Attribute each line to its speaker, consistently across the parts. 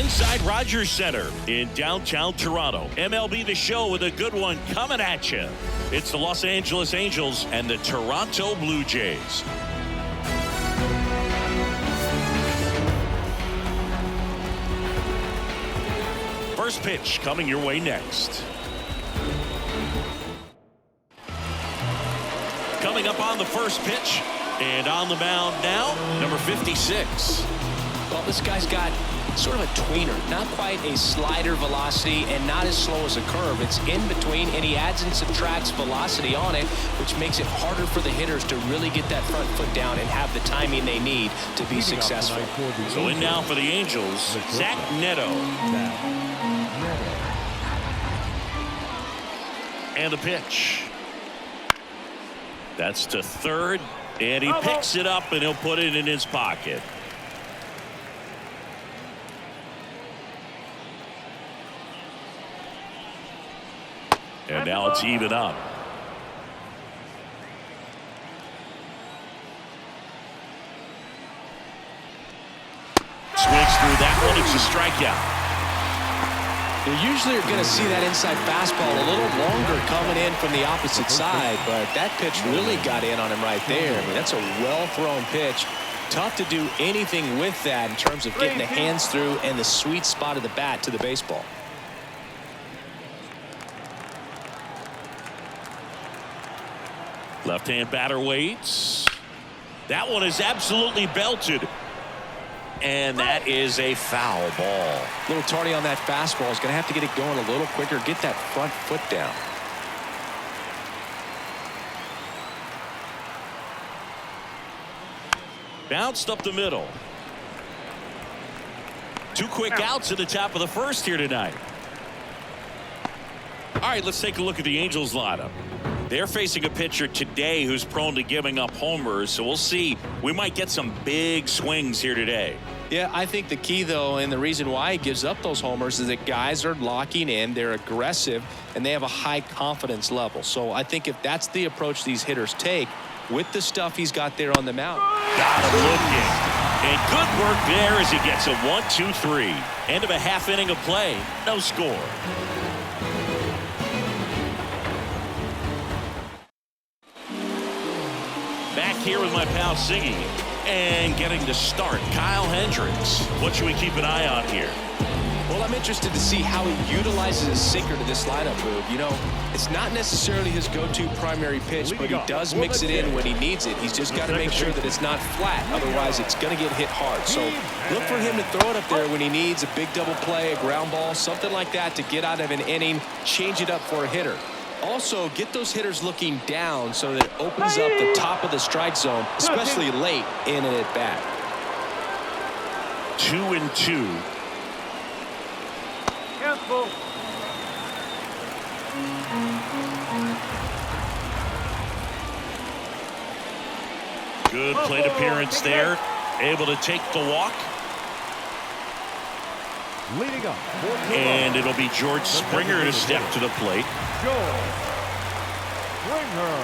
Speaker 1: inside Rogers Center in downtown Toronto. MLB The Show with a good one coming at you. It's the Los Angeles Angels and the Toronto Blue Jays. First pitch coming your way next. Coming up on the first pitch and on the mound now, number 56.
Speaker 2: Well, this guy's got sort of a tweener, not quite a slider velocity and not as slow as a curve. It's in between, and he adds and subtracts velocity on it, which makes it harder for the hitters to really get that front foot down and have the timing they need to be successful.
Speaker 1: So in now for the Angels, Zach Neto. And the pitch. That's to third, and he picks it up and he'll put it in his pocket. And now it's even up. Swings through that one. It's a strikeout.
Speaker 2: You usually are going to see that inside fastball a little longer coming in from the opposite side, but that pitch really got in on him right there. I mean, that's a well-thrown pitch. Tough to do anything with that in terms of getting the hands through and the sweet spot of the bat to the baseball.
Speaker 1: Left-hand batter waits. That one is absolutely belted. And that is a foul ball.
Speaker 2: A little tardy on that fastball. Is going to have to get it going a little quicker. Get that front foot down.
Speaker 1: Bounced up the middle. Two quick outs at the top of the first here tonight. All right, let's take a look at the Angels lineup. They're facing a pitcher today who's prone to giving up homers, so we'll see. We might get some big swings here today.
Speaker 2: Yeah, I think the key, though, and the reason why he gives up those homers is that guys are locking in, they're aggressive, and they have a high confidence level. So I think if that's the approach these hitters take with the stuff he's got there on the mound.
Speaker 1: Got him looking. And good work there as he gets a 1-2-3. End of a half inning of play. No score. Back here with my pal Siggy. And getting to start, Kyle Hendricks. What should we keep an eye on here?
Speaker 2: Well, I'm interested to see how he utilizes his sinker to this lineup move. You know, it's not necessarily his go-to primary pitch, but he does mix it in when he needs it. He's just got to make sure that it's not flat. Otherwise, it's going to get hit hard. So look for him to throw it up there when he needs a big double play, a ground ball, something like that to get out of an inning, change it up for a hitter. Also, get those hitters looking down so that it opens up the top of the strike zone, especially late in an at-bat.
Speaker 1: 2-2.
Speaker 3: Careful.
Speaker 1: Good plate appearance there. Able to take the walk.
Speaker 3: Leading up.
Speaker 1: And it'll be George Springer to step to the plate.
Speaker 3: George Springer.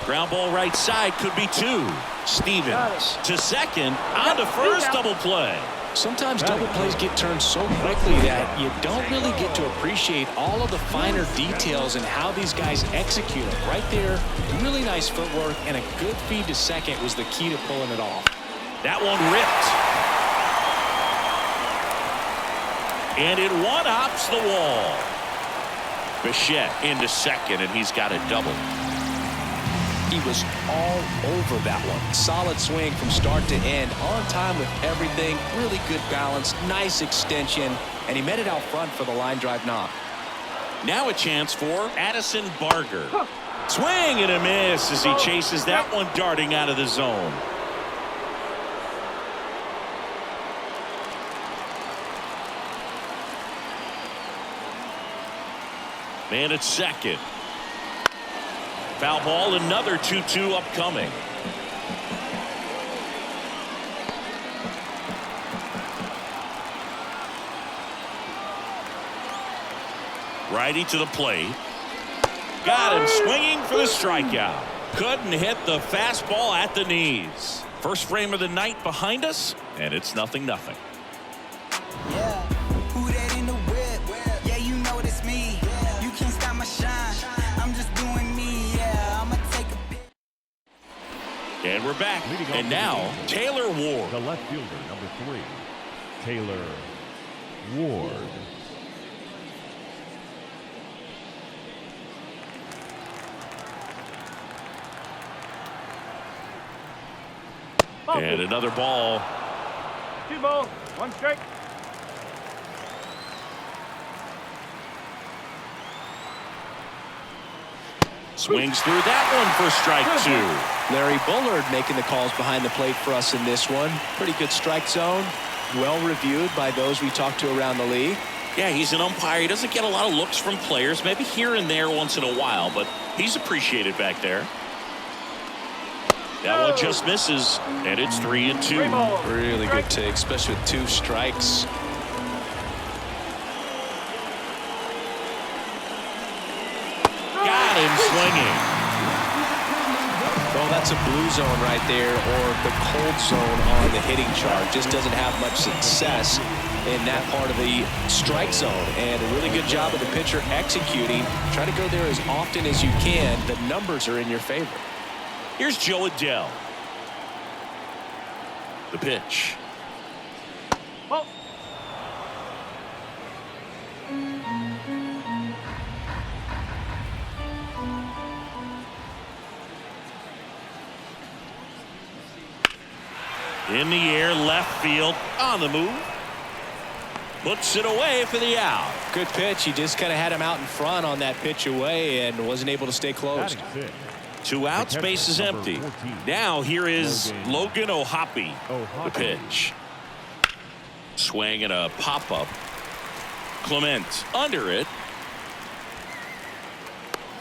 Speaker 1: Ground ball right side, could be two. Stevens to second, on to first, double play.
Speaker 2: Sometimes double plays get turned so quickly that you don't really get to appreciate all of the finer details and how these guys execute it. Right there, really nice footwork, and a good feed to second was the key to pulling it off.
Speaker 1: That one ripped. And it one-hops the wall. Bichette into second, and he's got a double.
Speaker 2: He was all over that one. Solid swing from start to end. On time with everything. Really good balance. Nice extension. And he met it out front for the line drive knock.
Speaker 1: Now a chance for Addison Barger. Swing and a miss as he chases that one darting out of the zone. Man at second. Foul ball, another 2-2 upcoming. Righty to the plate. Got him swinging for the strikeout. Couldn't hit the fastball at the knees. First frame of the night behind us, and it's 0-0.
Speaker 4: Yeah, who that in the whip? Yeah, you know it's me. You can't stop my shine. I'm just doing me. Yeah, I'ma take a pic.
Speaker 1: And we're back. And now, Taylor Ward.
Speaker 3: The left fielder, number 3, Taylor Ward.
Speaker 1: And another ball.
Speaker 3: 2 balls, 1 strike.
Speaker 1: Swings through that one for strike 2.
Speaker 2: Larry Bullard making the calls behind the plate for us in this one. Pretty good strike zone. Well reviewed by those we talked to around the league.
Speaker 1: Yeah, he's an umpire. He doesn't get a lot of looks from players, maybe here and there once in a while, but he's appreciated back there. That one just misses, and it's 3-2.
Speaker 2: Really good take, especially with 2 strikes.
Speaker 1: Got him swinging.
Speaker 2: Well, that's a blue zone right there, or the cold zone on the hitting chart. Just doesn't have much success in that part of the strike zone. And a really good job of the pitcher executing. Try to go there as often as you can. The numbers are in your favor.
Speaker 1: Here's Joe Adele. The pitch.
Speaker 3: Ball.
Speaker 1: In the air, left field, on the move. Puts it away for the out.
Speaker 2: Good pitch. He just kind of had him out in front on that pitch away and wasn't able to stay closed.
Speaker 1: 2 outs, base is empty. Now here is Logan O'Hoppe. The pitch. Swing and a pop-up. Clement under it.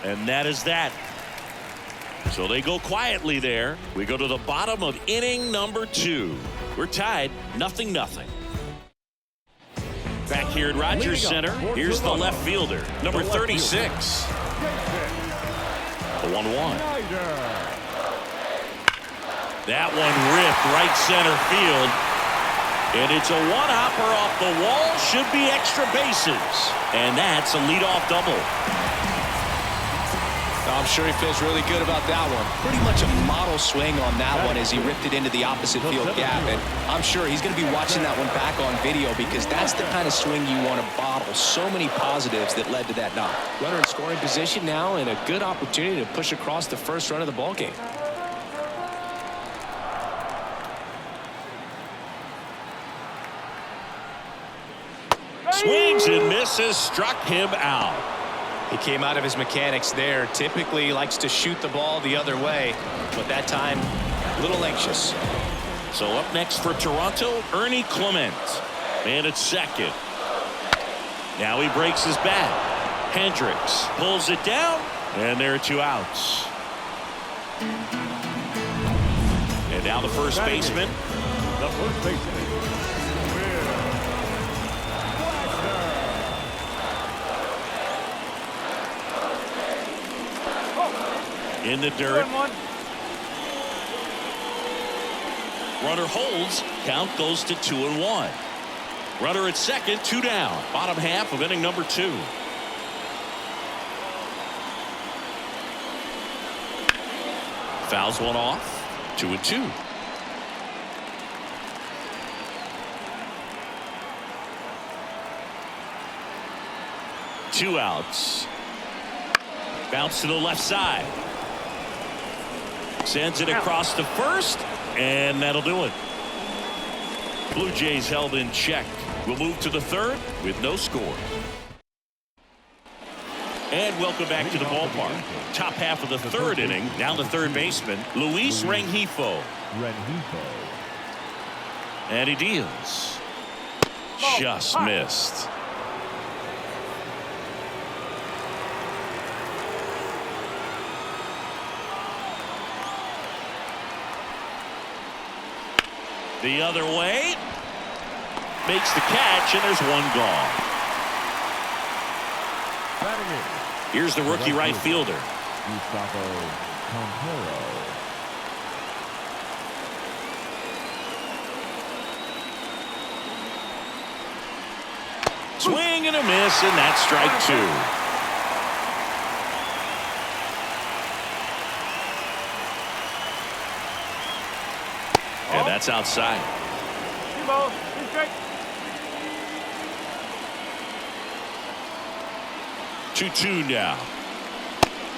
Speaker 1: And that is that. So they go quietly there. We go to the bottom of inning number 2. We're tied 0-0. Back here at Rogers Center, here's the left fielder, number 36. The 1-1. That one ripped right center field. And it's a one-hopper off the wall. Should be extra bases. And that's a leadoff double.
Speaker 2: I'm sure he feels really good about that one. Pretty much a model swing on that one as he ripped it into the opposite field gap. And I'm sure he's going to be watching that one back on video because that's the kind of swing you want to bottle. So many positives that led to that knock. Runner in scoring position now and a good opportunity to push across the first run of the ballgame.
Speaker 1: Swings and misses, struck him out.
Speaker 2: He came out of his mechanics there. Typically likes to shoot the ball the other way, but that time a little anxious.
Speaker 1: So up next for Toronto, Ernie Clement. Man at second. Now he breaks his bat. Hendricks pulls it down, and there are 2 outs. And now the first baseman.
Speaker 3: The first baseman.
Speaker 1: In the dirt. Runner holds. Count goes to 2-1. Runner at second, 2 down. Bottom half of inning number 2. Fouls one off. 2-2. Two outs. Bounce to the left side. Sends it across to first, and that'll do it. Blue Jays held in check. We'll move to the third with no score. And welcome back to the ballpark. Top half of the third inning. Now the third baseman, Luis Rengifo. And he deals. Just missed. The other way. Makes the catch, and there's one gone. Here's the rookie right fielder. Swing and a miss, and that's strike two. And that's outside. 2-2 now.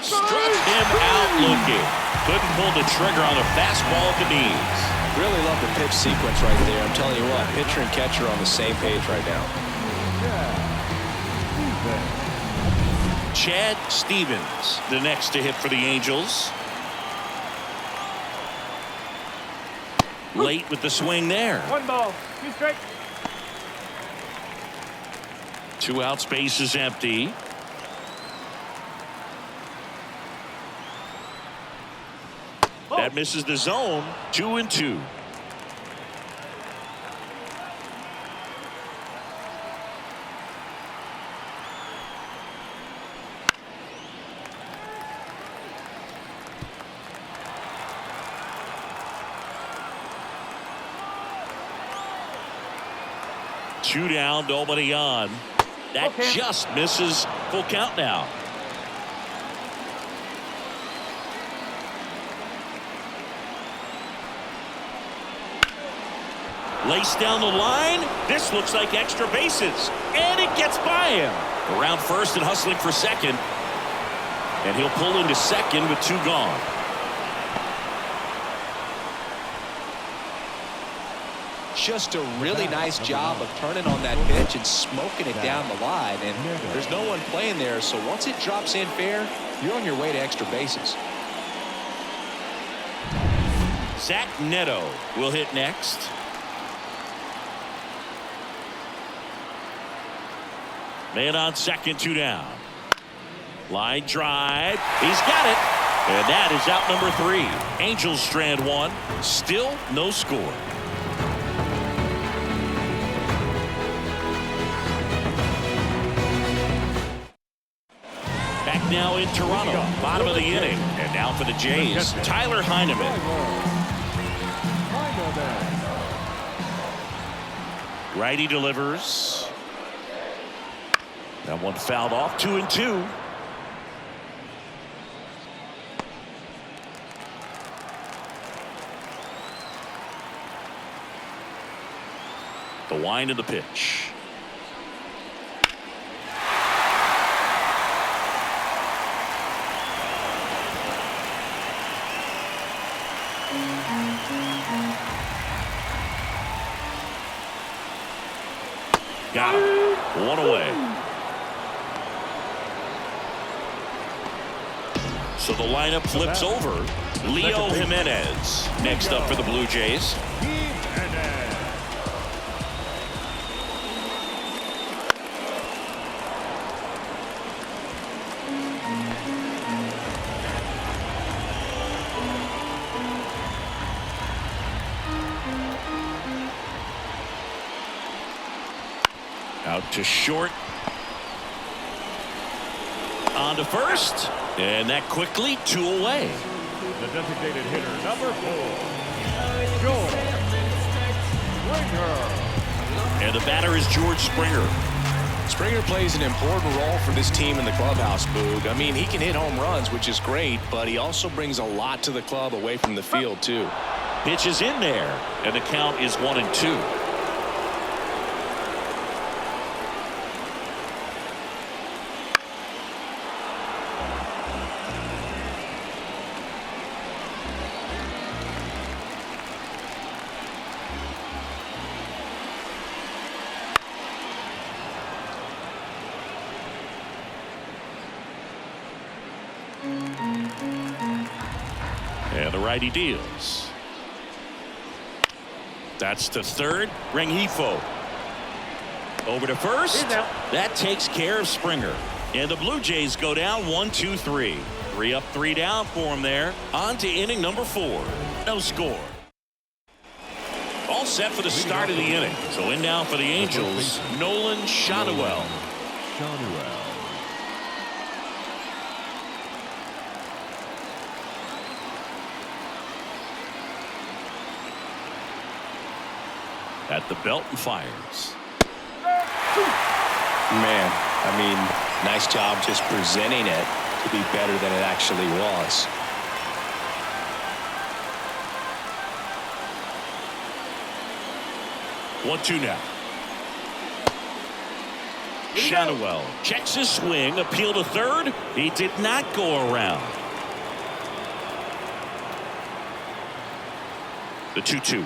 Speaker 1: Struck him out looking. Couldn't pull the trigger on the fastball at the knees.
Speaker 2: Really love the pitch sequence right there. I'm telling you what, pitcher and catcher are on the same page right now.
Speaker 1: Chad Stevens, the next to hit for the Angels. Late with the swing there.
Speaker 5: 1 ball, 2 strikes.
Speaker 1: 2 outs, base is empty. That misses the zone. 2-2. Two down, nobody on. That just misses. Full count now. Laced down the line. This looks like extra bases. And it gets by him. Around first and hustling for second. And he'll pull into second with 2 gone.
Speaker 2: Just a really nice job of turning on that pitch and smoking it down the line. And there's no one playing there, so once it drops in fair, you're on your way to extra bases.
Speaker 1: Zach Neto will hit next. Man on second, 2 down. Line drive. He's got it. And that is out number 3. Angels strand 1. Still no score. Back now in Toronto. Bottom of the inning. And now for the Jays, Tyler Heineman. Righty delivers. That one fouled off. 2-2. The wind of the pitch. Got him. 1 away. So the lineup flips over. Leo Jimenez next up for the Blue Jays. Out to short. On to first. And that quickly 2 away.
Speaker 3: The designated hitter, number 4, George Springer.
Speaker 1: And the batter is George Springer.
Speaker 2: Springer plays an important role for this team in the clubhouse, Boog. I mean, he can hit home runs, which is great, but he also brings a lot to the club away from the field, too.
Speaker 1: Pitch is in there, and the count is 1-2. And the righty deals. That's to third. Rengifo. Over to first. That takes care of Springer. And the Blue Jays go down 1-2-3. 3 up, 3 down for him there. On to inning number 4. No score. All set for the start of the inning. So in now for the Angels, Nolan Schanuel. At the belt and fires.
Speaker 2: Man, I mean, nice job just presenting it to be better than it actually was.
Speaker 1: One-two now. Shadowell checks his swing, appeal to third. He did not go around. The 2-2.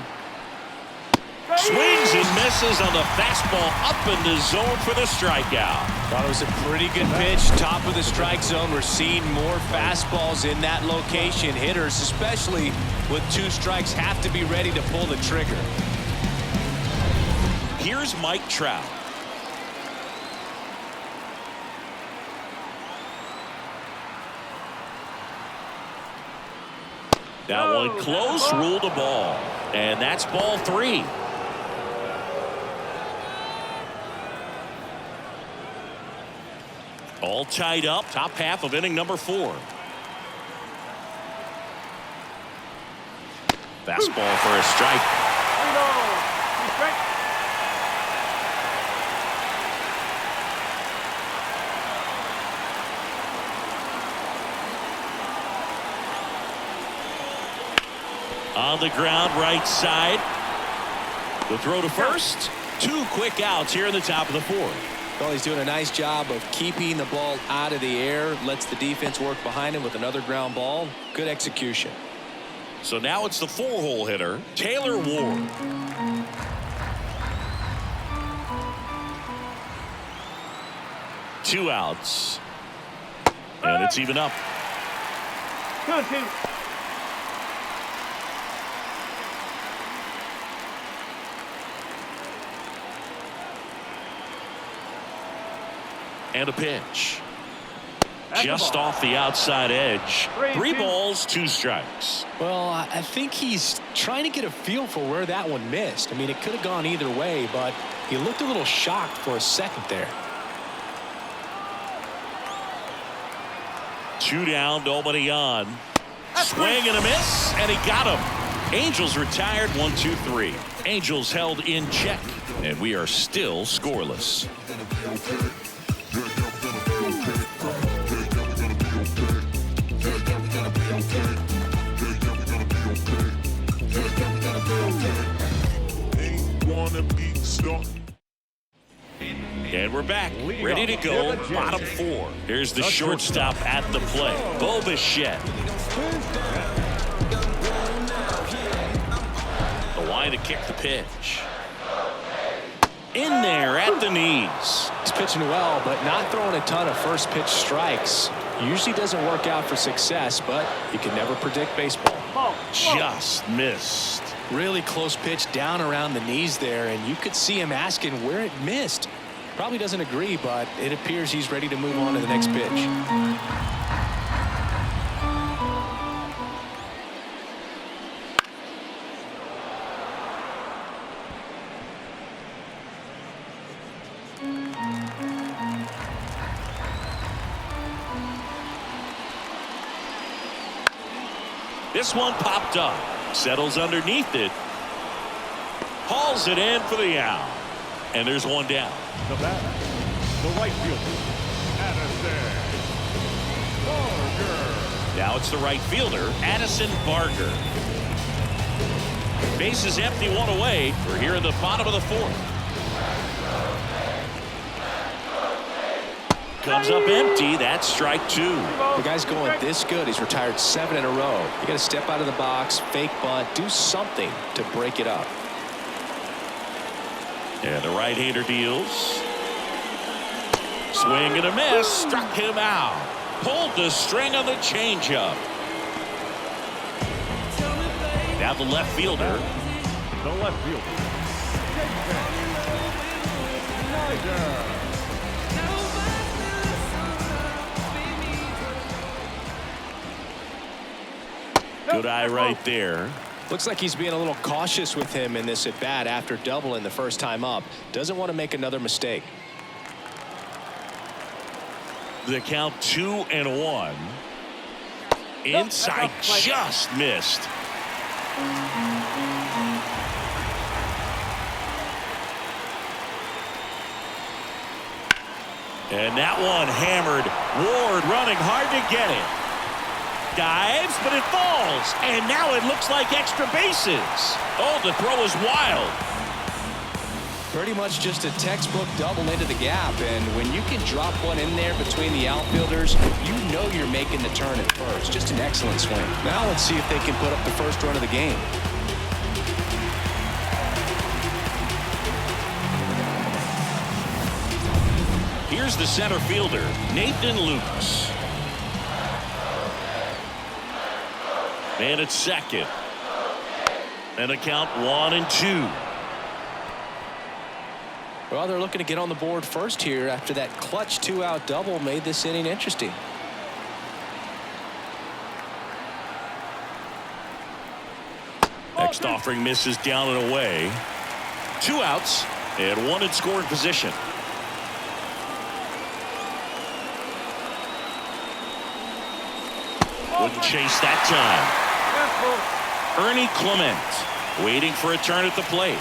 Speaker 1: Swings and misses on the fastball up in the zone for the strikeout.
Speaker 2: Thought it was a pretty good pitch, top of the strike zone. We're seeing more fastballs in that location. Hitters, especially with 2 strikes, have to be ready to pull the trigger.
Speaker 1: Here's Mike Trout. That one close, ruled a ball. And that's ball 3. All tied up, top half of inning number 4. Fastball for a strike. On the ground, right side. The throw to first. 2 quick outs here in the top of the 4th.
Speaker 2: Well, he's doing a nice job of keeping the ball out of the air. Lets the defense work behind him with another ground ball. Good execution.
Speaker 1: So now it's the 4-hole hitter, Taylor Ward. Two outs. And it's even up.
Speaker 5: 2-2.
Speaker 1: And a pitch. Just off the outside edge. 3 balls, 2 strikes.
Speaker 2: Well, I think he's trying to get a feel for where that one missed. I mean, it could have gone either way, but he looked a little shocked for a second there.
Speaker 1: 2 down, nobody on. Swing and a miss, and he got him. Angels retired 1-2-3. Angels held in check, and we are still scoreless. And we're back, ready to go, bottom 4. Here's the shortstop at the plate, Bo Bichette. The line to kick the pitch. In there at the knees.
Speaker 2: He's pitching well, but not throwing a ton of first pitch strikes. Usually doesn't work out for success, but you can never predict baseball.
Speaker 1: Just missed.
Speaker 2: Really close pitch down around the knees there, and you could see him asking where it missed. Probably doesn't agree, but it appears he's ready to move on to the next pitch.
Speaker 1: This one popped up. Settles underneath it. Hauls it in for the out. And there's one down.
Speaker 3: The batter, the right fielder, Addison Barger.
Speaker 1: Now it's the right fielder, Addison Barger. Base is empty, 1 away. We're here in the bottom of the 4th. Comes up empty. That's strike 2.
Speaker 2: The guy's going this good. He's retired 7 in a row. You got to step out of the box, fake bunt, do something to break it up.
Speaker 1: And the right-hander deals. Swing and a miss. Struck him out. Pulled the string on the changeup. Now the left fielder.
Speaker 3: The left fielder, Snyder.
Speaker 1: Good eye right there.
Speaker 2: Looks like he's being a little cautious with him in this at-bat after doubling the first time up. Doesn't want to make another mistake.
Speaker 1: The count 2-1. Inside, just missed. And that one hammered. Ward running hard to get it. Dives, but it falls. And now it looks like extra bases. Oh, the throw is wild.
Speaker 2: Pretty much just a textbook double into the gap. And when you can drop one in there between the outfielders, you know you're making the turn at first. Just an excellent swing. Now let's see if they can put up the first run of the game.
Speaker 1: Here's the center fielder, Nathan Lucas. Man at second. And a count 1-2.
Speaker 2: Well, they're looking to get on the board first here after that clutch 2-out double made this inning interesting.
Speaker 1: Next offering misses down and away. 2 outs and 1 in scoring position. Wouldn't chase that time. Ernie Clement waiting for a turn at the plate.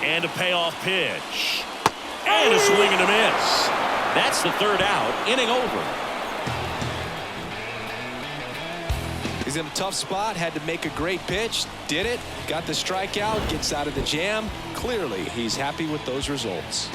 Speaker 1: And a payoff pitch. And a swing and a miss. That's the 3rd out. Inning over.
Speaker 2: He's in a tough spot. Had to make a great pitch. Did it. Got the strikeout. Gets out of the jam. Clearly, he's happy with those results.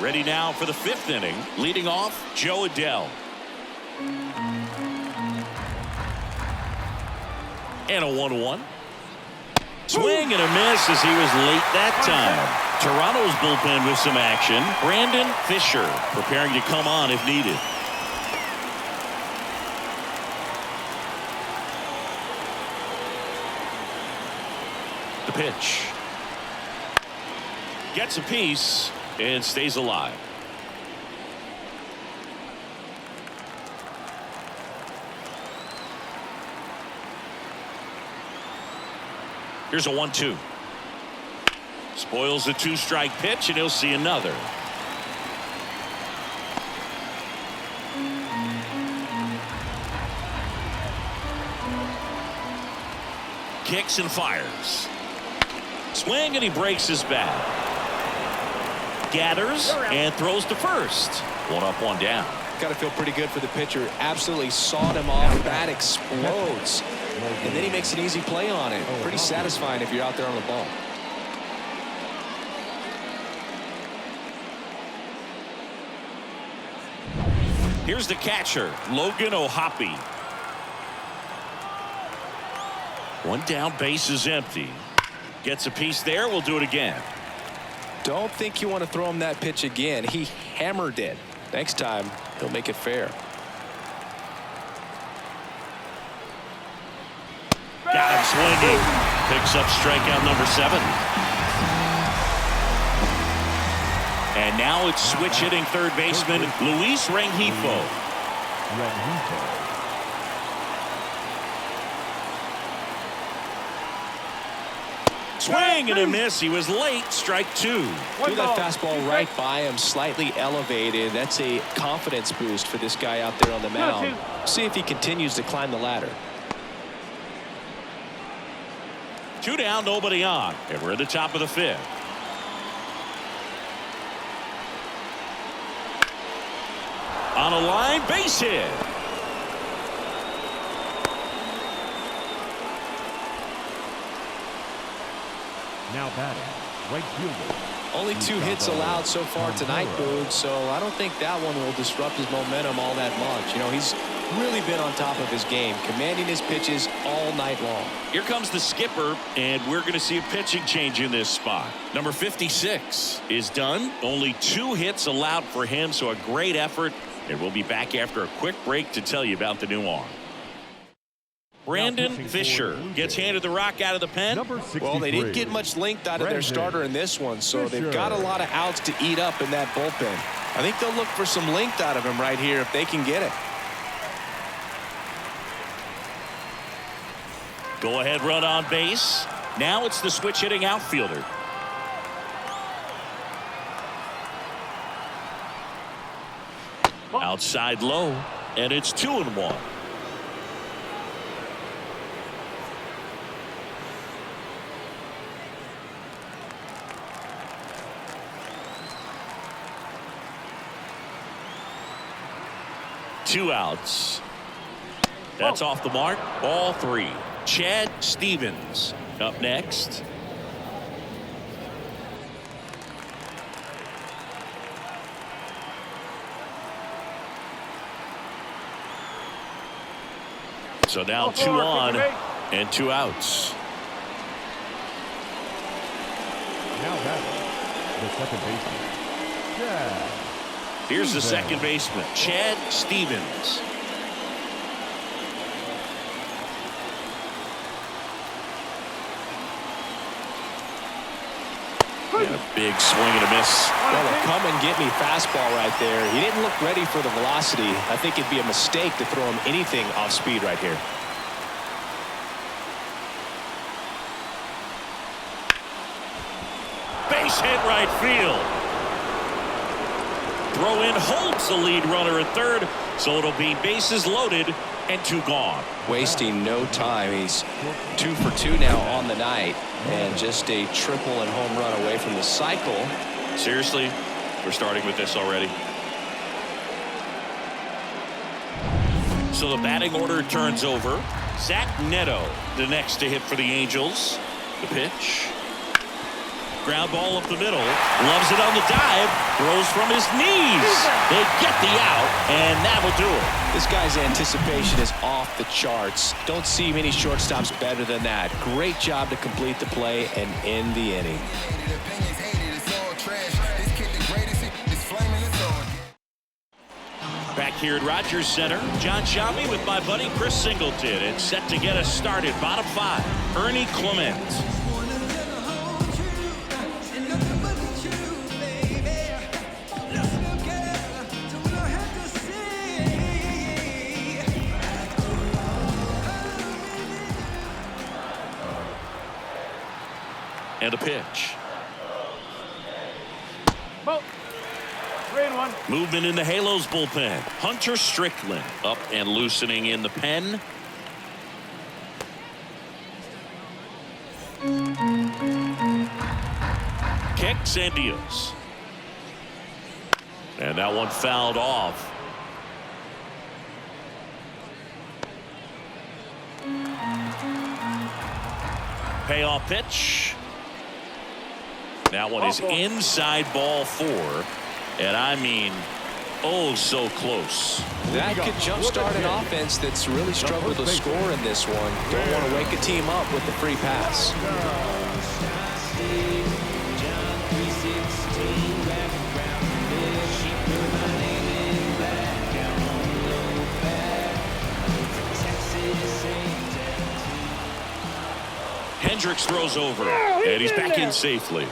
Speaker 1: Ready now for the 5th inning. Leading off, Joe Adell. And a 1-1. Swing and a miss as he was late that time. Toronto's bullpen with some action. Brandon Fisher preparing to come on if needed. The pitch. Gets a piece and stays alive. Here's a 1-2. Spoils the 2-strike pitch, and he'll see another. Kicks and fires. Swing, and he breaks his bat. Gathers and throws to first. 1 up, 1 down.
Speaker 2: Got to feel pretty good for the pitcher. Absolutely sawed him off. Bat explodes. And then he makes an easy play on it. Pretty satisfying if you're out there on the ball.
Speaker 1: Here's the catcher, Logan O'Hoppe. 1 down, base is empty. Gets a piece there. We'll do it again.
Speaker 2: Don't think you want to throw him that pitch again. He hammered it. Next time, he'll make it fair.
Speaker 1: Got him swinging. Picks up strikeout number 7. And now it's switch hitting third baseman Luis Rengifo. Swing and a miss. He was late. Strike 2.
Speaker 2: Threw that fastball right by him, slightly elevated. That's a confidence boost for this guy out there on the mound. See if he continues to climb the ladder.
Speaker 1: 2 down, nobody on, and we're at the top of the 5th. On a line, base hit.
Speaker 3: Now batting, right fielder.
Speaker 2: Only 2 hits allowed so far tonight, Boog, so I don't think that one will disrupt his momentum all that much. You know, he's really been on top of his game, commanding his pitches all night long.
Speaker 1: Here comes the skipper, and we're going to see a pitching change in this spot. Number 56 is done. Only 2 hits allowed for him, so a great effort. And we'll be back after a quick break to tell you about the new arm. Brandon Fisher gets handed the rock out of the pen.
Speaker 2: Well, they didn't get much length out of their starter in this one, so they've got a lot of outs to eat up in that bullpen. I think they'll look for some length out of him right here if they can get it.
Speaker 1: Go ahead run on base. Now it's the switch hitting outfielder. Outside low, and it's 2-1. Two outs. That's off the mark. Ball 3. Chad Stevens up next. So now 2 on and 2 outs.
Speaker 3: Now that's the second baseman. Yeah.
Speaker 1: Here's the second baseman, Chad Stevens. And a big swing and a miss.
Speaker 2: Well, a come and get me fastball right there. He didn't look ready for the velocity. I think it'd be a mistake to throw him anything off speed right here.
Speaker 1: Base hit right field. Throw in holds the lead runner at third, so it'll be bases loaded and 2 gone.
Speaker 2: Wasting no time. He's 2 for 2 now on the night, and just a triple and home run away from the cycle.
Speaker 1: Seriously, we're starting with this already. So the batting order turns over. Zach Neto, the next to hit for the Angels. The pitch. Ground ball up the middle. Loves it on the dive. Throws from his knees. They get the out, and that'll do it.
Speaker 2: This guy's anticipation is off the charts. Don't see many shortstops better than that. Great job to complete the play and end the inning.
Speaker 1: Back here at Rogers Center, John Shelby with my buddy Chris Singleton. And set to get us started. Bottom 5, Ernie Clement. And a pitch.
Speaker 5: Ball. 3-1.
Speaker 1: Movement in the Halos bullpen. Hunter Strickland up and loosening in the pen. Kicks and deals. And that one fouled off. Payoff pitch. That one is inside ball 4. And I mean, oh, so close.
Speaker 2: That could jumpstart an offense that's really struggled to score in this one. Don't want to wake a team up with the free pass.
Speaker 1: Hendricks throws over, and he's back in safely.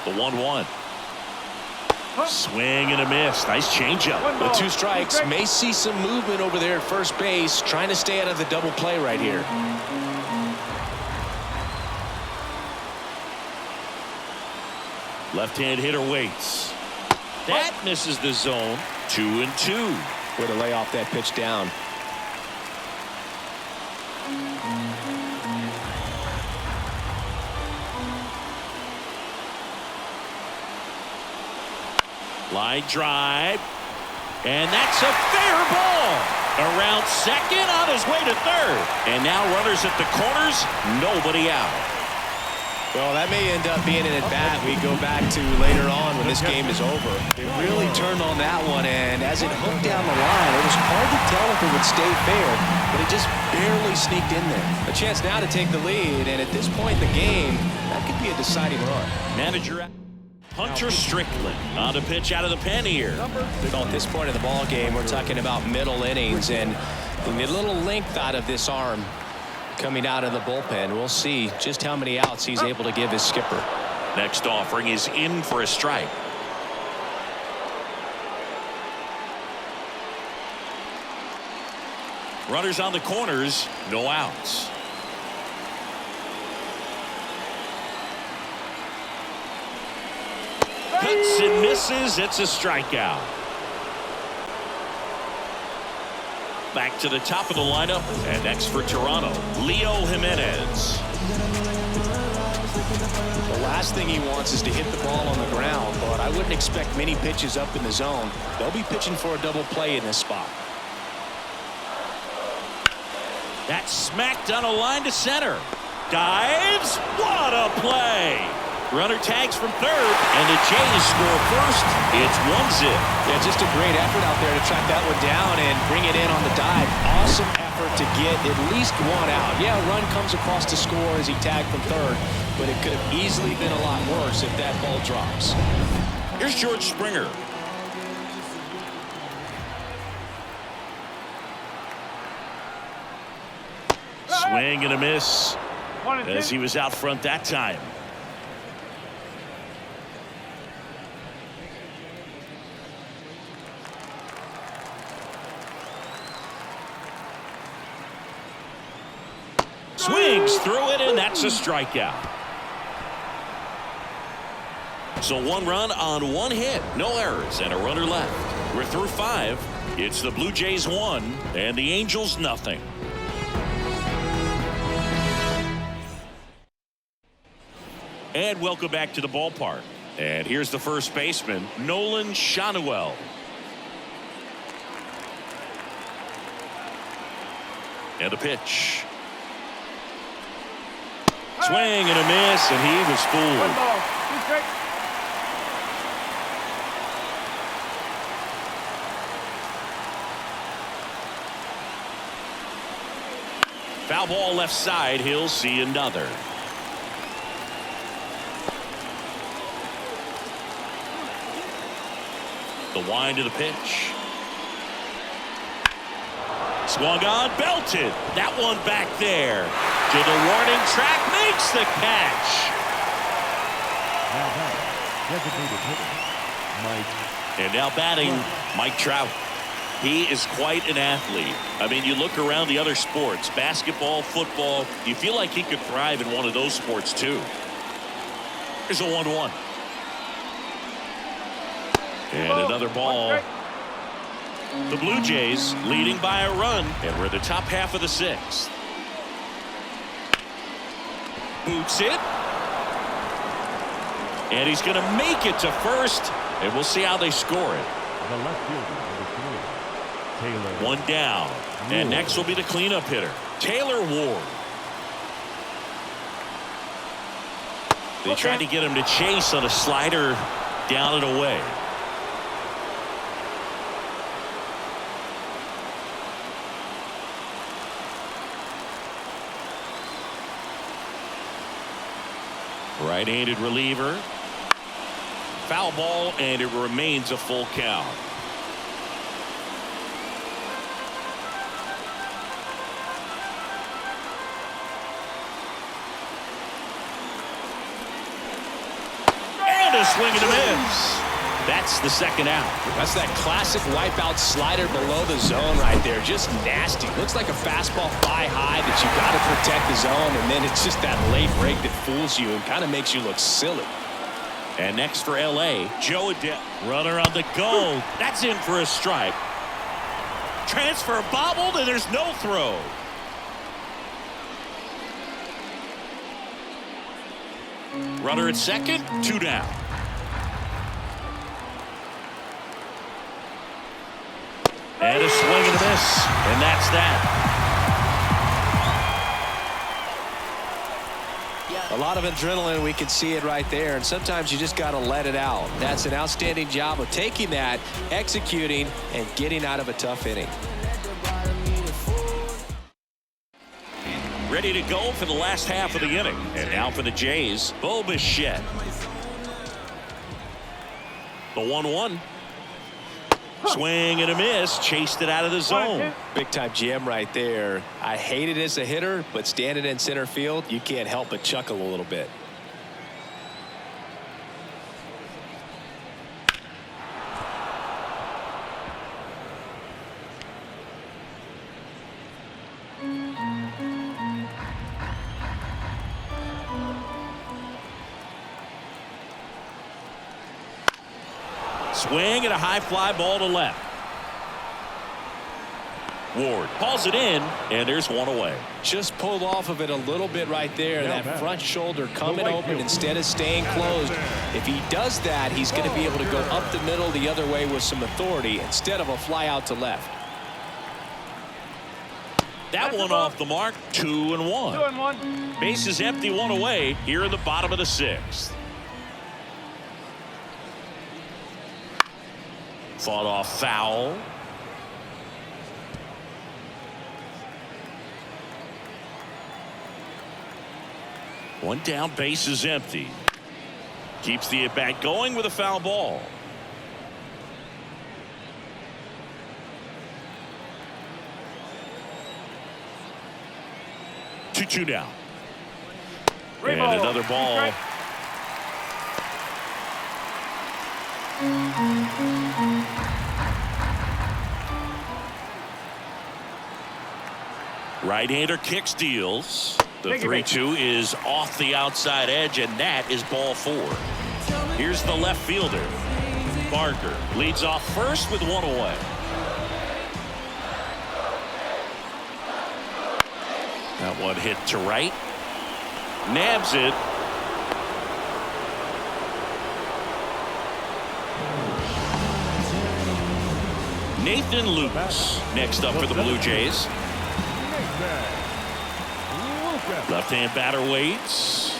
Speaker 1: The 1-1. Swing and a miss. Nice changeup.
Speaker 2: With 2 strikes, may see some movement over there at first base, trying to stay out of the double play right here.
Speaker 1: Left-hand hitter waits. That misses the zone. 2-2.
Speaker 2: Way to lay off that pitch down.
Speaker 1: Line drive. And that's a fair ball. Around second, on his way to third. And now runners at the corners. Nobody out.
Speaker 2: Well, that may end up being an at-bat we go back to later on when this game is over. They really turned on that one, and as it hooked down the line, it was hard to tell if it would stay fair, but it just barely sneaked in there. A chance now to take the lead, and at this point in the game, that could be a deciding run.
Speaker 1: Manager Hunter Strickland on a pitch out of the pen here.
Speaker 2: Well, at this point in the ball game, we're talking about middle innings, and we need a little length out of this arm coming out of the bullpen. We'll see just how many outs he's able to give his skipper.
Speaker 1: Next offering is in for a strike. Runners on the corners, no outs. Hits and misses. It's a strikeout. Back to the top of the lineup. And next for Toronto, Leo Jimenez.
Speaker 2: The last thing he wants is to hit the ball on the ground, but I wouldn't expect many pitches up in the zone. They'll be pitching for a double play in this spot.
Speaker 1: That's smacked on a line to center. Dives. What a play. Runner tags from third, and the Jays score first. It's 1-0.
Speaker 2: Yeah, just a great effort out there to track that one down and bring it in on the dive. Awesome effort to get at least one out. Yeah, a run comes across to score as he tagged from third, but it could have easily been a lot worse if that ball drops.
Speaker 1: Here's George Springer. Swing and a miss as he was out front that time. Swings through it, and that's a strikeout. So 1 run on 1 hit, no errors, and a runner left. We're through 5. It's the Blue Jays 1 and the Angels nothing. And welcome back to the ballpark. And here's the first baseman, Nolan Shanuel. And the pitch. Swing and a miss, and he was fooled. Foul ball left side. He'll see another. The wind of the pitch. Swung on, belted. That one back there. To the warning track, makes the catch.
Speaker 3: Now batting, designated hitter, Mike.
Speaker 1: And now batting, Mike Trout. He is quite an athlete. I mean, you look around the other sports, basketball, football, you feel like he could thrive in one of those sports too. Here's a 1-1. And another ball. The Blue Jays leading by a run, and we're in the top half of the 6th. Boots it. And he's going to make it to first, and we'll see how they score it.
Speaker 3: The left fielder, number 3, Taylor.
Speaker 1: 1 down. And next will be the cleanup hitter, Taylor Ward. They tried to get him to chase on a slider down and away. Right-handed reliever. Foul ball, and it remains a full count. And a swing and a miss. That's the second out.
Speaker 2: That's that classic wipeout slider below the zone right there. Just nasty. Looks like a fastball thigh high that you got to protect the zone, and then it's just that late break that fools you and kind of makes you look silly.
Speaker 1: And next for L.A., Joe Adele. Runner on the go. That's in for a strike. Transfer bobbled, and there's no throw. Runner at second, 2 down. And a swing and a miss, and that's that.
Speaker 2: A lot of adrenaline, we can see it right there, and sometimes you just got to let it out. That's an outstanding job of taking that, executing, and getting out of a tough inning.
Speaker 1: Ready to go for the last half of the inning. And now for the Jays, Bo Bichette. The 1-1. Swing and a miss, chased it out of the zone.
Speaker 2: Big time jam right there. I hate it as a hitter, but standing in center field, you can't help but chuckle a little bit.
Speaker 1: Swing and a high fly ball to left. Ward calls it in, and there's one away.
Speaker 2: Just pulled off of it a little bit right there. That front shoulder coming open instead of staying closed. If he does that, he's going to be able to go up the middle the other way with some authority instead of a fly out to left.
Speaker 1: That one off the mark. 2-1.
Speaker 5: 2-1.
Speaker 1: Bases empty, one away here in the bottom of the 6th. Fought off foul. One down, base is empty. Keeps the at-bat going with a foul ball. Two down. And another ball. Right-hander kicks, deals. The 3-2 is off the outside edge, and that is ball 4. Here's the left fielder. Barker leads off first with one away. That one hit to right. Nabs it. Nathan Lucas next up for the Blue Jays. Left-hand batter waits.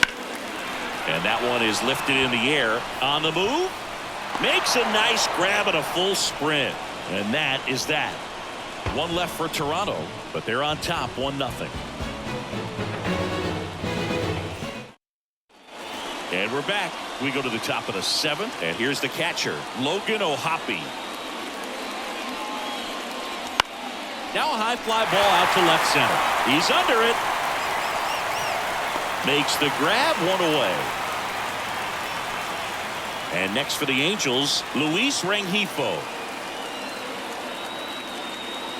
Speaker 1: And that one is lifted in the air. On the move. Makes a nice grab and a full sprint. And that is that. One left for Toronto, but they're on top 1-0. And we're back. We go to the top of the 7th. And here's the catcher, Logan O'Hoppe. Now a high fly ball out to left center. He's under it. Makes the grab, one away. And next for the Angels, Luis Rengifo.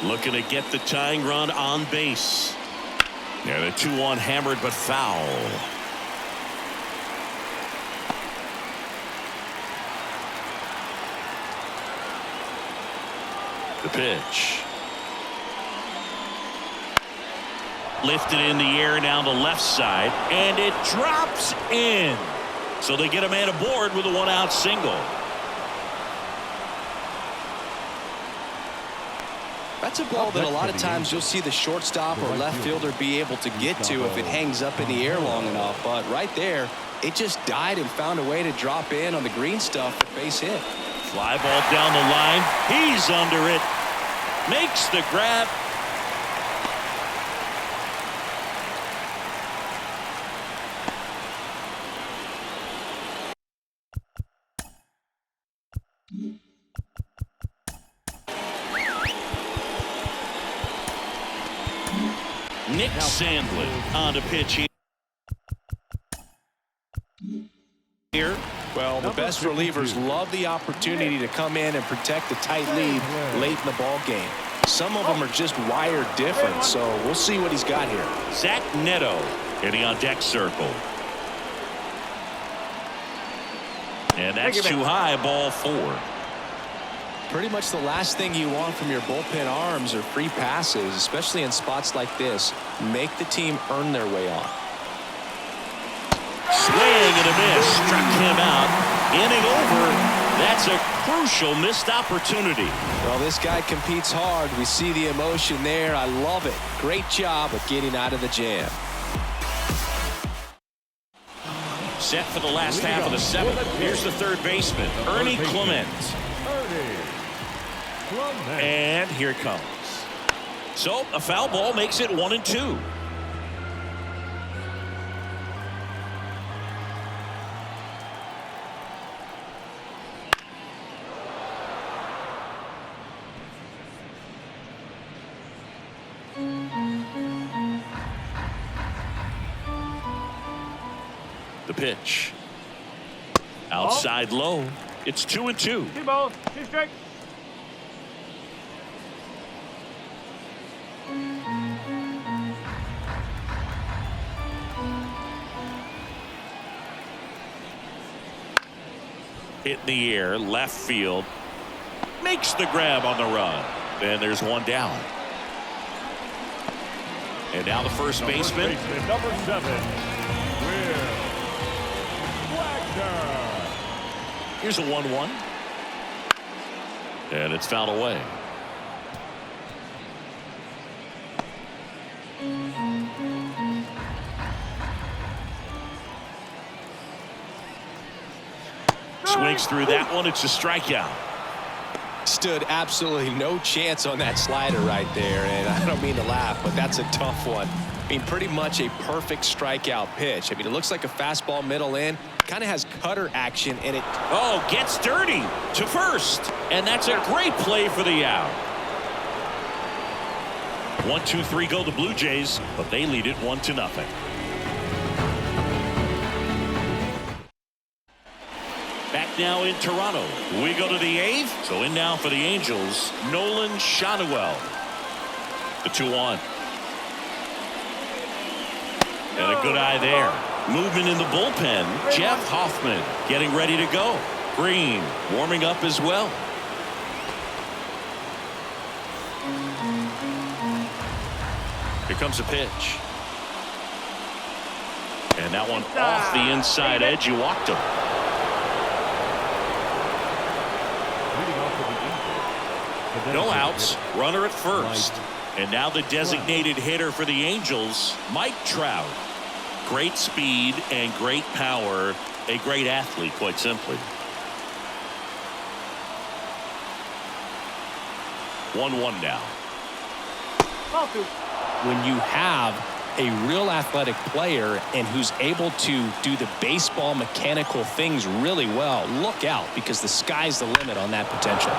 Speaker 1: Looking to get the tying run on base. And a 2-1 hammered but foul. The pitch. Lifted in the air down the left side, and it drops in. So they get a man aboard with a 1-out single.
Speaker 2: That's a ball that a lot of times you'll see the shortstop or left fielder be able to get to if it hangs up in the air long enough. But right there, it just died and found a way to drop in on the green stuff for base hit.
Speaker 1: Fly ball down the line. He's under it. Makes the grab. Nick Sandlin on the pitch here.
Speaker 2: Well, the best relievers love the opportunity to come in and protect the tight lead late in the ball game. Some of them are just wired different, so we'll see what he's got here.
Speaker 1: Zach Neto hitting on deck circle. And that's too high, ball 4.
Speaker 2: Pretty much the last thing you want from your bullpen arms are free passes, especially in spots like this. Make the team earn their way on.
Speaker 1: Swing and a miss. Struck him out. Inning over. That's a crucial missed opportunity.
Speaker 2: Well, this guy competes hard. We see the emotion there. I love it. Great job of getting out of the jam.
Speaker 1: Set for the last half of the 7th. Here's the third baseman, Ernie Clement. And here it comes. So a foul ball makes it 1-2. The pitch. Outside low. It's 2-2.
Speaker 5: 2 balls, 2 strikes.
Speaker 1: Hit in the air, left field. Makes the grab on the run. And there's one down. And now the first baseman.
Speaker 3: Number 7, Will Wagner.
Speaker 1: Here's a 1-1. And it's fouled away. Swings through that one. It's a strikeout.
Speaker 2: Stood absolutely no chance on that slider right there, and I don't mean to laugh, but that's a tough one. I mean, pretty much a perfect strikeout pitch. I mean, it looks like a fastball middle in, kind of has cutter action in it.
Speaker 1: Oh, gets dirty to first, and that's a great play for the out. 1-2-3 go the Blue Jays, but they lead it 1-0. Back now in Toronto. We go to the 8th. So in now for the Angels, Nolan Schanuel. The 2-1. And a good eye there. Movement in the bullpen. Jeff Hoffman getting ready to go. Green warming up as well. Here comes a pitch. And that one off the inside edge. You walked him. No outs, runner at first. And now the designated hitter for the Angels, Mike Trout. Great speed and great power. A great athlete, quite simply. 1-1 now.
Speaker 2: When you have a real athletic player and who's able to do the baseball mechanical things really well, look out, because the sky's the limit on that potential.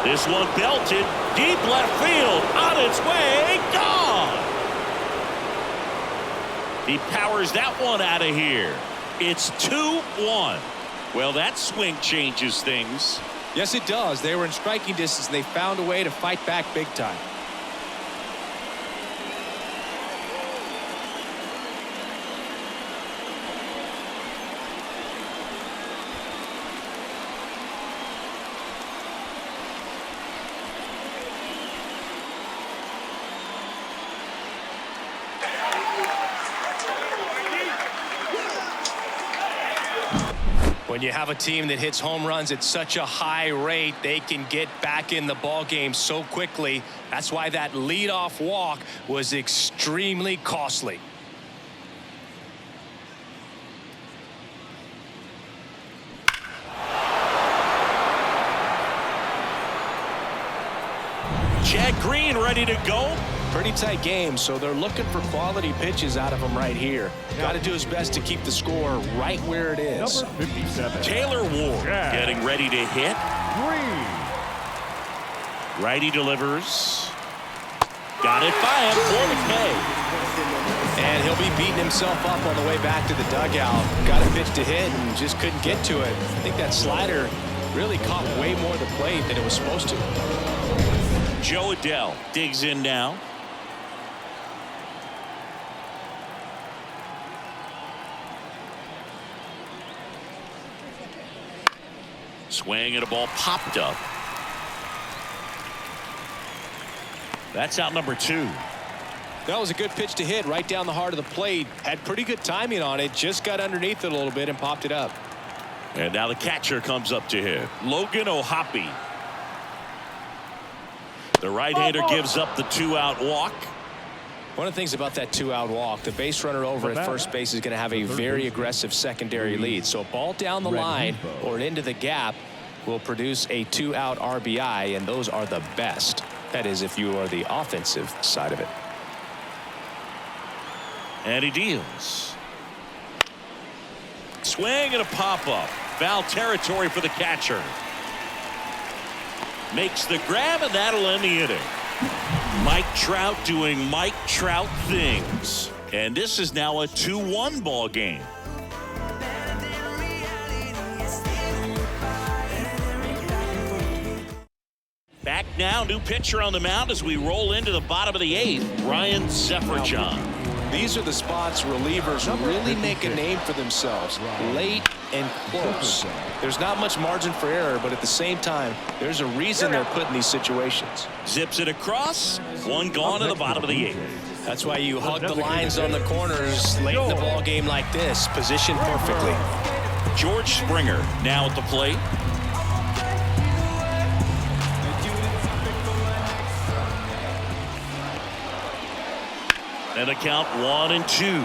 Speaker 1: This one belted deep left field, on its way, gone. He powers that one out of here. It's 2-1. Well, that swing changes things.
Speaker 2: Yes, it does. They were in striking distance, and they found a way to fight back big time. When you have a team that hits home runs at such a high rate, they can get back in the ball game so quickly. That's why that leadoff walk was extremely costly.
Speaker 1: Chad Green ready to go.
Speaker 2: Pretty tight game, so they're looking for quality pitches out of him right here. Got to do his best to keep the score right where it is.
Speaker 3: Number 57,
Speaker 1: Taylor Ward getting ready to hit.
Speaker 3: Green.
Speaker 1: Righty delivers. Got it by him for the K.
Speaker 2: And he'll be beating himself up on the way back to the dugout. Got a pitch to hit and just couldn't get to it. I think that slider really caught way more of the plate than it was supposed to.
Speaker 1: Joe Adell digs in now. Swing and a ball popped up. That's out number 2.
Speaker 2: That was a good pitch to hit right down the heart of the plate. Had pretty good timing on it. Just got underneath it a little bit and popped it up.
Speaker 1: And now the catcher comes up to hit. Logan O'Hoppe. The right-hander gives up the 2-out walk.
Speaker 2: One of the things about that 2-out walk, the base runner over at first base is going to have a very aggressive secondary lead. So a ball down the line or into the gap will produce a 2-out RBI, and those are the best. That is, if you are the offensive side of it.
Speaker 1: And he deals. Swing and a pop-up. Foul territory for the catcher. Makes the grab, and that'll end the inning. Mike Trout doing Mike Trout things. And this is now a 2-1 ball game. Back now, new pitcher on the mound as we roll into the bottom of the 8th, Ryan Seferichon.
Speaker 2: These are the spots relievers really make a name for themselves. Late and close. There's not much margin for error, but at the same time, there's a reason they're put in these situations.
Speaker 1: Zips it across. One gone in the bottom of the 8th.
Speaker 2: That's why you hug the lines on the corners late in the ball game like this. Positioned perfectly.
Speaker 1: George Springer now at the plate. And the count 1-2.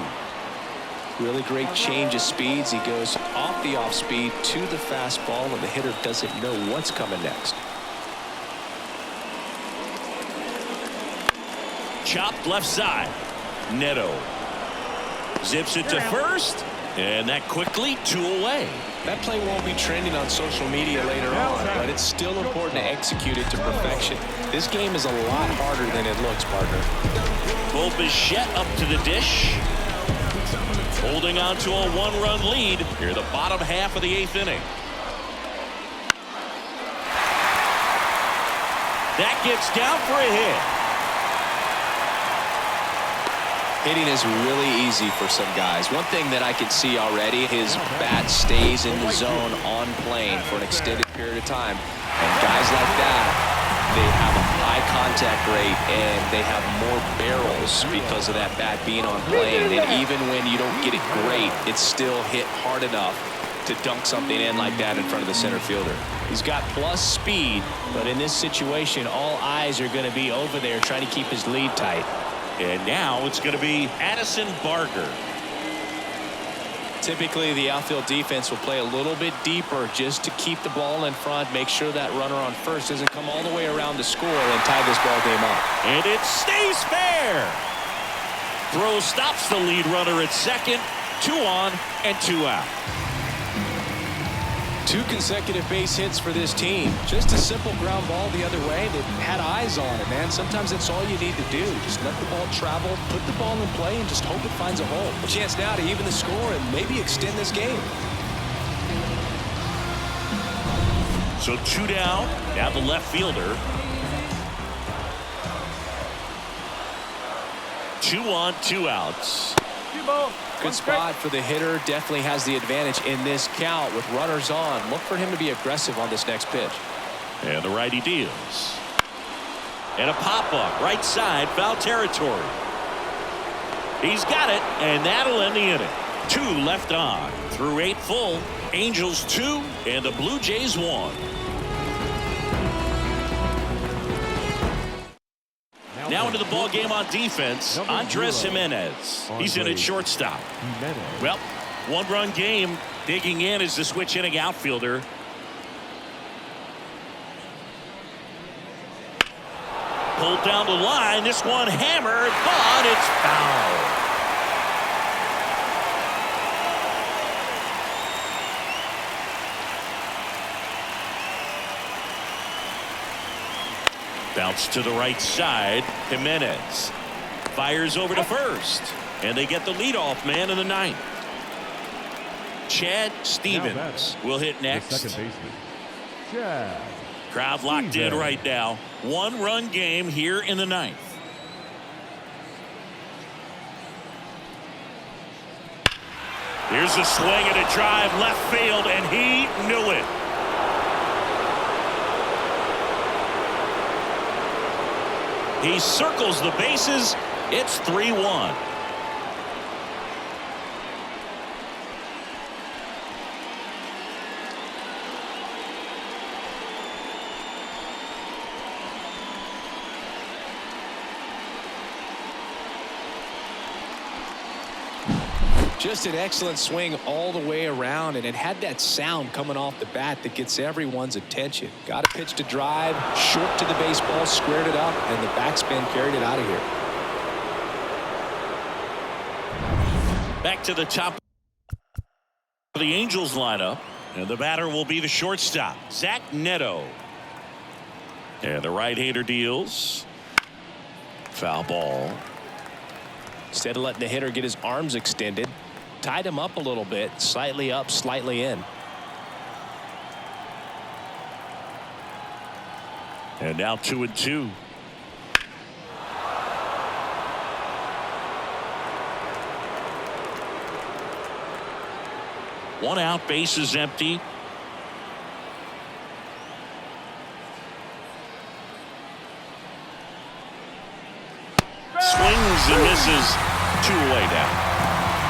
Speaker 2: Really great change of speeds. He goes off the off speed to the fastball, and the hitter doesn't know what's coming next.
Speaker 1: Chopped left side. Neto zips it to first, and that quickly 2 away.
Speaker 2: That play won't be trending on social media later on, but it's still important to execute it to perfection. This game is a lot harder than it looks, partner.
Speaker 1: Bichette up to the dish. Holding on to a 1-run lead here the bottom half of the 8th inning. That gets down for a hit.
Speaker 2: Hitting is really easy for some guys. One thing that I can see already, his bat stays in the zone on plane for an extended period of time. And guys like that, they have a high contact rate and they have more barrels because of that bat being on plane. And even when you don't get it great, it's still hit hard enough to dunk something in like that in front of the center fielder. He's got plus speed, but in this situation, all eyes are going to be over there trying to keep his lead tight.
Speaker 1: And now it's going to be Addison Barger.
Speaker 2: Typically, the outfield defense will play a little bit deeper just to keep the ball in front, make sure that runner on first doesn't come all the way around to score and tie this ball game up.
Speaker 1: And it stays fair. Throw stops the lead runner at second. 2 on and 2 out.
Speaker 2: 2 consecutive base hits for this team. Just a simple ground ball the other way. They've had eyes on it, man. Sometimes that's all you need to do. Just let the ball travel, put the ball in play, and just hope it finds a hole. A chance now to even the score and maybe extend this game.
Speaker 1: So 2 down. Now the left fielder. 2 on, 2 outs.
Speaker 2: Good spot for the hitter. Definitely has the advantage in this count with runners on. Look for him to be aggressive on this next pitch.
Speaker 1: And the righty deals. And a pop-up right side, foul territory. He's got it, and that'll end the inning. 2 left on. Through 8 full. Angels 2 and the Blue Jays 1. Now into the ball game on defense, Andres Jimenez. He's in at shortstop. Well, 1-run game. Digging in is the switch hitting outfielder. Pulled down the line. This one hammered, but it's foul. Bounce to the right side. Jimenez fires over to first, and they get the leadoff man in the 9th. Chad Stevens will hit next.
Speaker 3: Second baseman, Chad.
Speaker 1: Crowd locked in right now. 1-run game here in the 9th. Here's a swing and a drive left field, and he knew it. He circles the bases. It's 3-1.
Speaker 2: Just an excellent swing all the way around, and it had that sound coming off the bat that gets everyone's attention. Got a pitch to drive, short to the baseball, squared it up, and the backspin carried it out of here.
Speaker 1: Back to the top of the Angels lineup, and the batter will be the shortstop, Zach Neto. And the right-hander deals. Foul ball.
Speaker 2: Instead of letting the hitter get his arms extended, tied him up a little bit, slightly up, slightly in.
Speaker 1: And now 2-2. One out, bases empty. Swings and misses. 2 away now.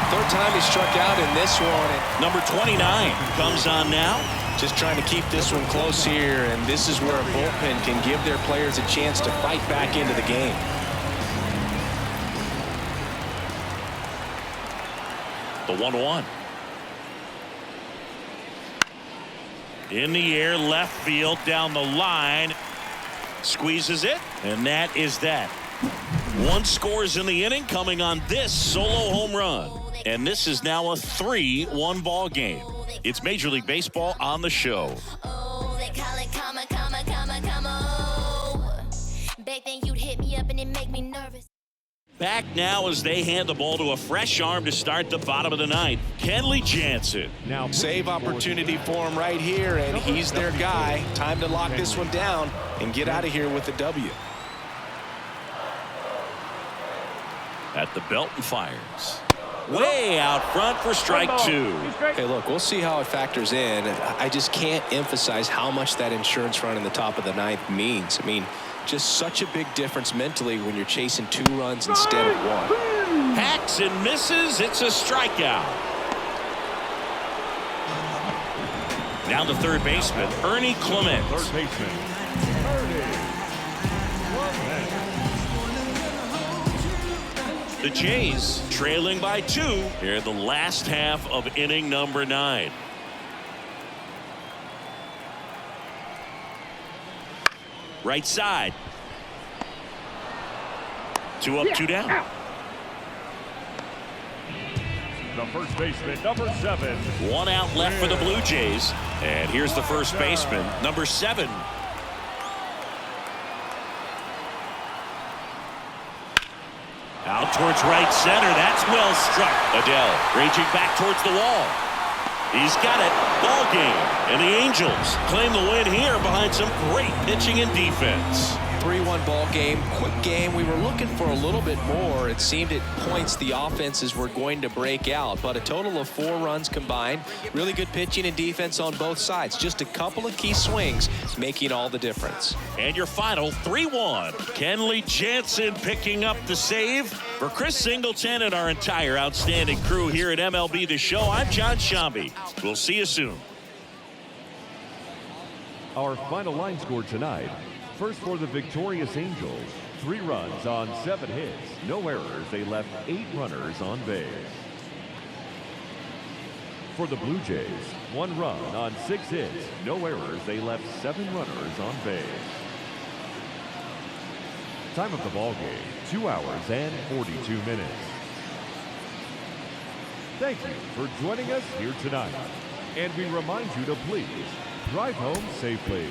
Speaker 2: Third time he struck out in this one.
Speaker 1: Number 29 comes on now.
Speaker 2: Just trying to keep this one close here, and this is where a bullpen can give their players a chance to fight back into the game.
Speaker 1: The 1-1. In the air, left field, down the line. Squeezes it, and that is that. 1 scores in the inning, coming on this solo home run. And this is now a 3-1 ball game. It's Major League Baseball on the show.
Speaker 6: Oh, they call it come on. Back then you'd hit me up and it make me nervous.
Speaker 1: Back now as they hand the ball to a fresh arm to start the bottom of the ninth. Kenley Jansen.
Speaker 3: Now
Speaker 2: Save opportunity for him right here, and he's their guy. Time to lock this one down and get out of here with the W.
Speaker 1: At the belt and fires. Way out front for strike 2.
Speaker 2: Hey, look, we'll see how it factors in. I just can't emphasize how much that insurance run in the top of the ninth means. I mean, just such a big difference mentally when you're chasing 2 runs instead of 1.
Speaker 1: Hacks and misses. It's a strikeout. Now the third baseman, Ernie Clement.
Speaker 3: Third baseman, Ernie Clement.
Speaker 1: The Jays trailing by 2 here in the last half of inning number 9. Right side. 2 up, 2 down.
Speaker 3: The first baseman, number 7.
Speaker 1: 1 out left for the Blue Jays. And here's the first baseman, number 7. Out towards right center. That's well struck. Adele raging back towards the wall. He's got it. Ball game. And the Angels claim the win here behind some great pitching and defense.
Speaker 2: 3-1 ball game, quick game. We were looking for a little bit more. It seemed at points the offenses were going to break out, but a total of 4 runs combined. Really good pitching and defense on both sides. Just a couple of key swings making all the difference.
Speaker 1: And your final 3-1. Kenley Jansen picking up the save. For Chris Singleton and our entire outstanding crew here at MLB The Show, I'm John Shambi. We'll see you soon.
Speaker 3: Our final line score tonight. First for the victorious Angels, 3 runs on 7 hits, no errors. They left 8 runners on base. For the Blue Jays, 1 run on 6 hits, no errors. They left 7 runners on base. Time of the ball game, 2 hours and 42 minutes. Thank you for joining us here tonight. And we remind you to please drive home safely.